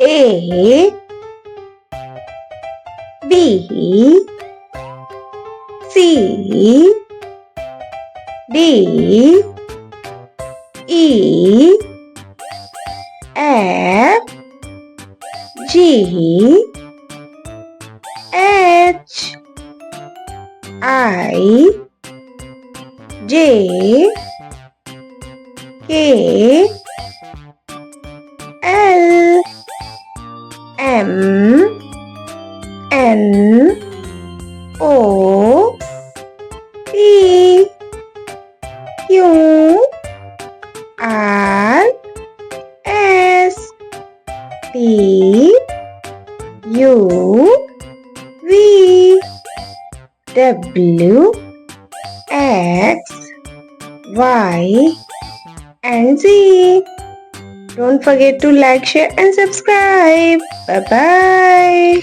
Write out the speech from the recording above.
A B C D E F G H I J K L M N O P Q R S T U V W X Y and Z. Don't forget to like, share and subscribe. Bye bye.